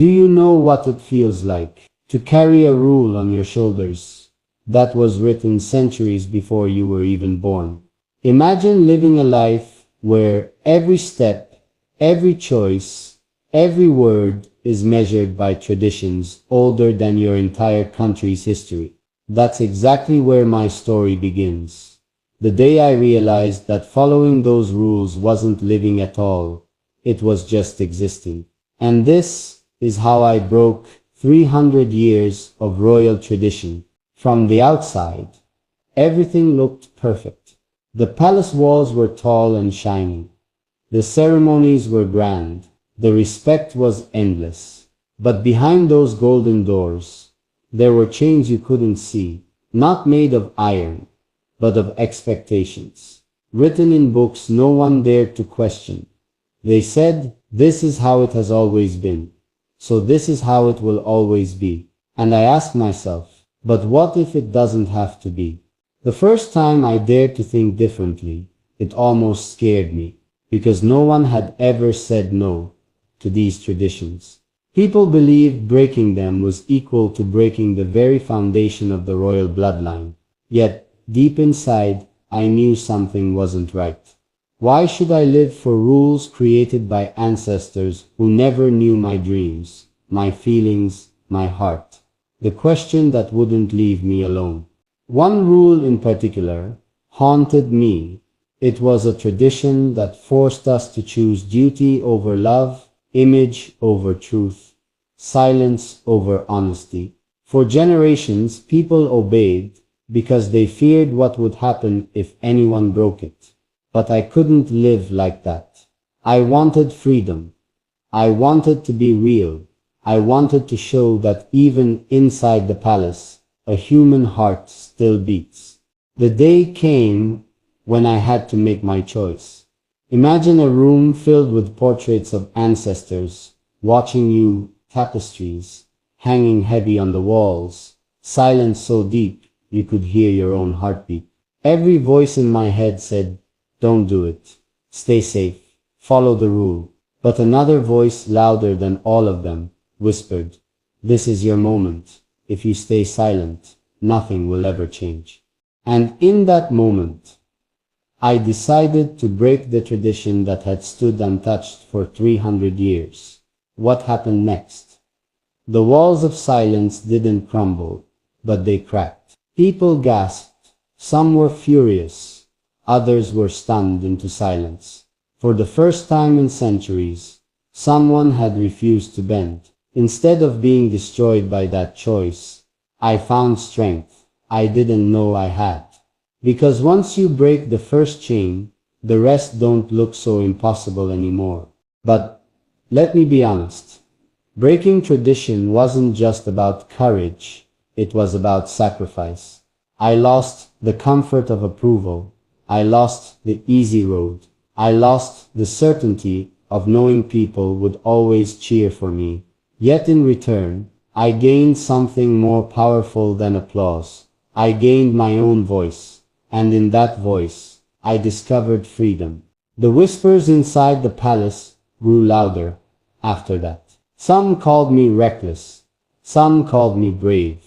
Do you know what it feels like to carry a rule on your shoulders that was written centuries before you were even born? Imagine living a life where every step, every choice, every word is measured by traditions older than your entire country's history. That's exactly where my story begins. The day I realized that following those rules wasn't living at all, it was just existing. And this is how I broke 300 years of royal tradition. From the outside, everything looked perfect. The palace walls were tall and shining. The ceremonies were grand. The respect was endless. But behind those golden doors, there were chains you couldn't see, not made of iron, but of expectations, written in books no one dared to question. They said, this is how it has always been, so this is how it will always be. And I asked myself, but what if it doesn't have to be? The first time I dared to think differently, it almost scared me, because no one had ever said no to these traditions. People believed breaking them was equal to breaking the very foundation of the royal bloodline. Yet, deep inside, I knew something wasn't right. Why should I live for rules created by ancestors who never knew my dreams, my feelings, my heart? The question that wouldn't leave me alone. One rule in particular haunted me. It was a tradition that forced us to choose duty over love, image over truth, silence over honesty. For generations, people obeyed because they feared what would happen if anyone broke it. But I couldn't live like that. I wanted freedom. I wanted to be real. I wanted to show that even inside the palace, a human heart still beats. The day came when I had to make my choice. Imagine a room filled with portraits of ancestors, watching you, tapestries, hanging heavy on the walls, silence so deep you could hear your own heartbeat. Every voice in my head said, don't do it. Stay safe. Follow the rule. But another voice, louder than all of them, whispered, this is your moment. If you stay silent, nothing will ever change. And in that moment, I decided to break the tradition that had stood untouched for 300 years. What happened next? The walls of silence didn't crumble, but they cracked. People gasped. Some were furious. Others were stunned into silence. For the first time in centuries, someone had refused to bend. Instead of being destroyed by that choice, I found strength I didn't know I had. Because once you break the first chain, the rest don't look so impossible anymore. But let me be honest. Breaking tradition wasn't just about courage, it was about sacrifice. I lost the comfort of approval. I lost the easy road. I lost the certainty of knowing people would always cheer for me. Yet in return, I gained something more powerful than applause. I gained my own voice. And in that voice, I discovered freedom. The whispers inside the palace grew louder after that. Some called me reckless. Some called me brave.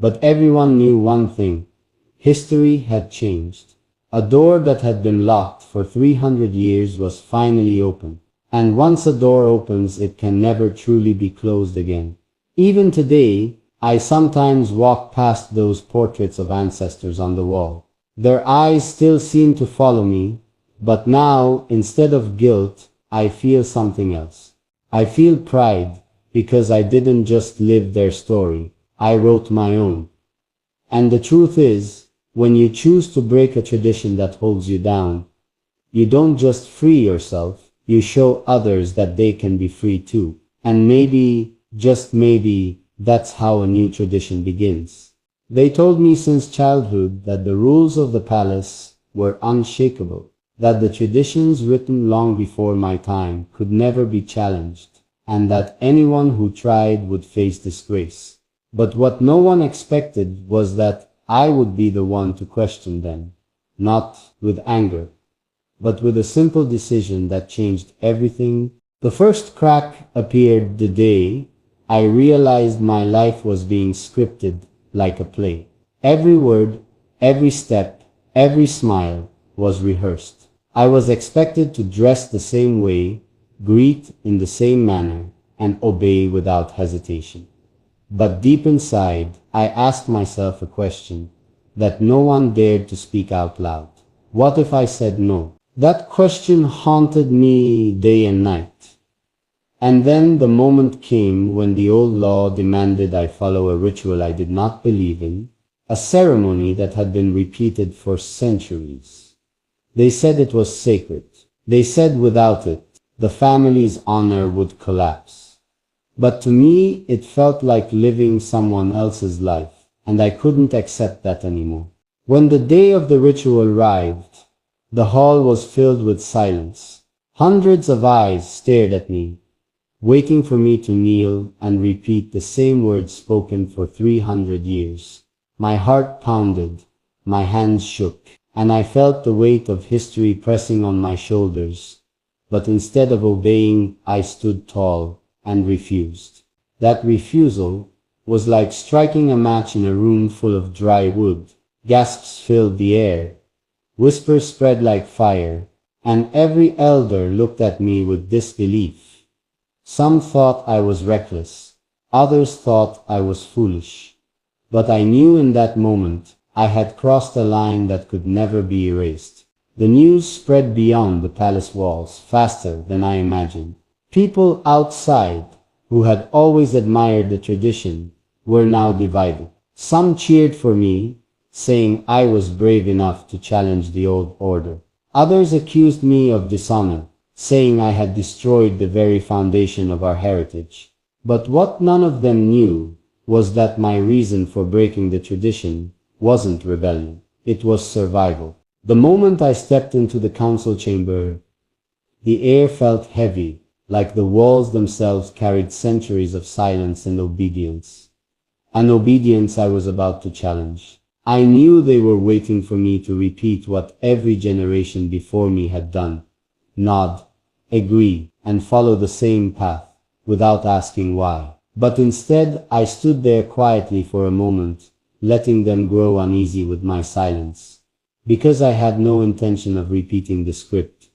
But everyone knew one thing. History had changed. A door that had been locked for 300 years was finally open. And once a door opens, it can never truly be closed again. Even today, I sometimes walk past those portraits of ancestors on the wall. Their eyes still seem to follow me, but now, instead of guilt, I feel something else. I feel pride, because I didn't just live their story, I wrote my own. And the truth is, when you choose to break a tradition that holds you down, you don't just free yourself, you show others that they can be free too. And maybe, just maybe, that's how a new tradition begins. They told me since childhood that the rules of the palace were unshakable, that the traditions written long before my time could never be challenged, and that anyone who tried would face disgrace. But what no one expected was that I would be the one to question them, not with anger, but with a simple decision that changed everything. The first crack appeared the day I realized my life was being scripted like a play. Every word, every step, every smile was rehearsed. I was expected to dress the same way, greet in the same manner, and obey without hesitation. But deep inside, I asked myself a question that no one dared to speak out loud. What if I said no? That question haunted me day and night. And then the moment came when the old law demanded I follow a ritual I did not believe in, a ceremony that had been repeated for centuries. They said it was sacred. They said without it, the family's honor would collapse. But to me, it felt like living someone else's life, and I couldn't accept that anymore. When the day of the ritual arrived, the hall was filled with silence. Hundreds of eyes stared at me, waiting for me to kneel and repeat the same words spoken for 300 years. My heart pounded, my hands shook, and I felt the weight of history pressing on my shoulders. But instead of obeying, I stood tall and refused. That refusal was like striking a match in a room full of dry wood. Gasps filled the air, whispers spread like fire, and every elder looked at me with disbelief. Some thought I was reckless, others thought I was foolish. But I knew in that moment I had crossed a line that could never be erased. The news spread beyond the palace walls faster than I imagined. People outside, who had always admired the tradition, were now divided. Some cheered for me, saying I was brave enough to challenge the old order. Others accused me of dishonor, saying I had destroyed the very foundation of our heritage. But what none of them knew was that my reason for breaking the tradition wasn't rebellion, it was survival. The moment I stepped into the council chamber, the air felt heavy, like the walls themselves carried centuries of silence and obedience. An obedience I was about to challenge. I knew they were waiting for me to repeat what every generation before me had done. Nod, agree, and follow the same path, without asking why. But instead, I stood there quietly for a moment, letting them grow uneasy with my silence. Because I had no intention of repeating the script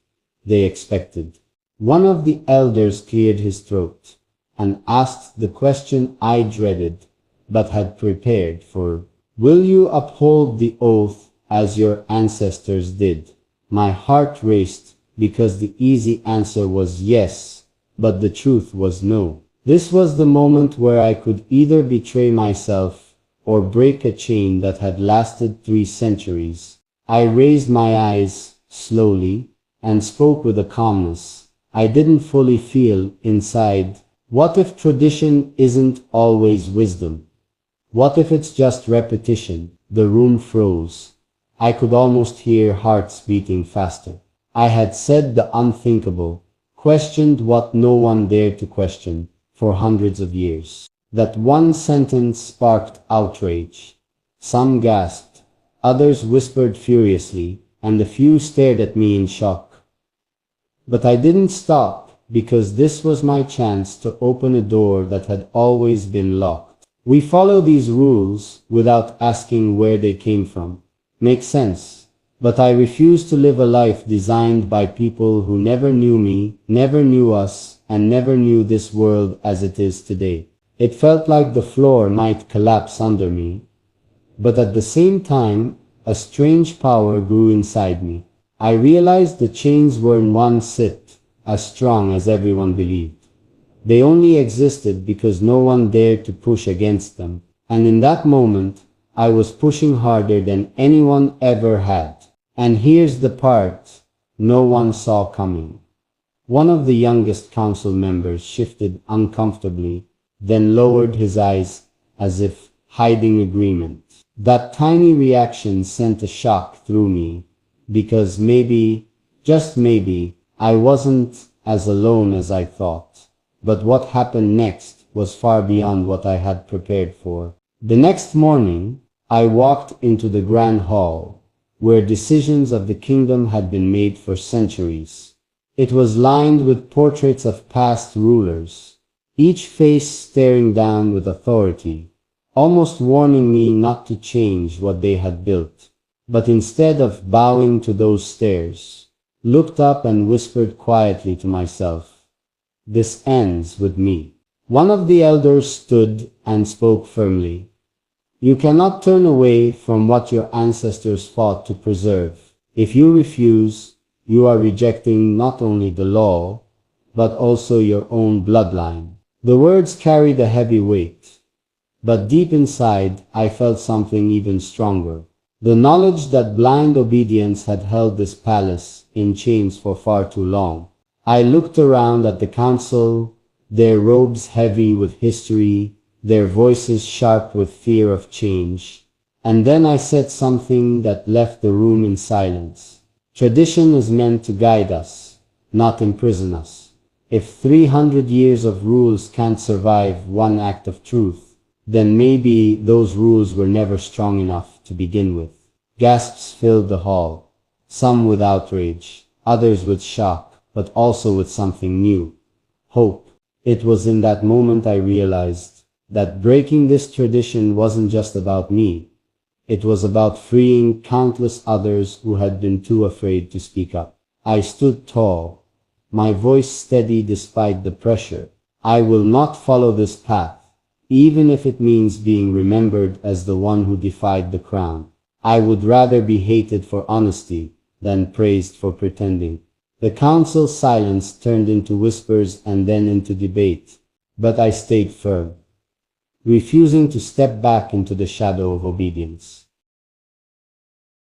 they expected. One of the elders cleared his throat and asked the question I dreaded but had prepared for. Will you uphold the oath as your ancestors did? My heart raced because the easy answer was yes, but the truth was no. This was the moment where I could either betray myself or break a chain that had lasted 3 centuries. I raised my eyes slowly and spoke with a calmness I didn't fully feel inside. What if tradition isn't always wisdom? What if it's just repetition? The room froze. I could almost hear hearts beating faster. I had said the unthinkable, questioned what no one dared to question for hundreds of years. That one sentence sparked outrage. Some gasped, others whispered furiously, and a few stared at me in shock. But I didn't stop, because this was my chance to open a door that had always been locked. We follow these rules without asking where they came from. Makes sense. But I refuse to live a life designed by people who never knew me, never knew us, and never knew this world as it is today. It felt like the floor might collapse under me. But at the same time, a strange power grew inside me. I realized the chains weren't one sit, as strong as everyone believed. They only existed because no one dared to push against them. And in that moment, I was pushing harder than anyone ever had. And here's the part no one saw coming. One of the youngest council members shifted uncomfortably, then lowered his eyes as if hiding agreement. That tiny reaction sent a shock through me, because maybe, just maybe, I wasn't as alone as I thought. But what happened next was far beyond what I had prepared for. The next morning, I walked into the grand hall, where decisions of the kingdom had been made for centuries. It was lined with portraits of past rulers, each face staring down with authority, almost warning me not to change what they had built. But instead of bowing to those stares, looked up and whispered quietly to myself, "This ends with me." One of the elders stood and spoke firmly. "You cannot turn away from what your ancestors fought to preserve. If you refuse, you are rejecting not only the law, but also your own bloodline." The words carried a heavy weight, but deep inside I felt something even stronger. The knowledge that blind obedience had held this palace in chains for far too long. I looked around at the council, their robes heavy with history, their voices sharp with fear of change. And then I said something that left the room in silence. Tradition is meant to guide us, not imprison us. If 300 years of rules can't survive one act of truth, then maybe those rules were never strong enough to begin with. Gasps filled the hall, some with outrage, others with shock, but also with something new. Hope. It was in that moment I realized that breaking this tradition wasn't just about me. It was about freeing countless others who had been too afraid to speak up. I stood tall, my voice steady despite the pressure. I will not follow this path, even if it means being remembered as the one who defied the crown. I would rather be hated for honesty than praised for pretending. The council's silence turned into whispers and then into debate, but I stayed firm, refusing to step back into the shadow of obedience.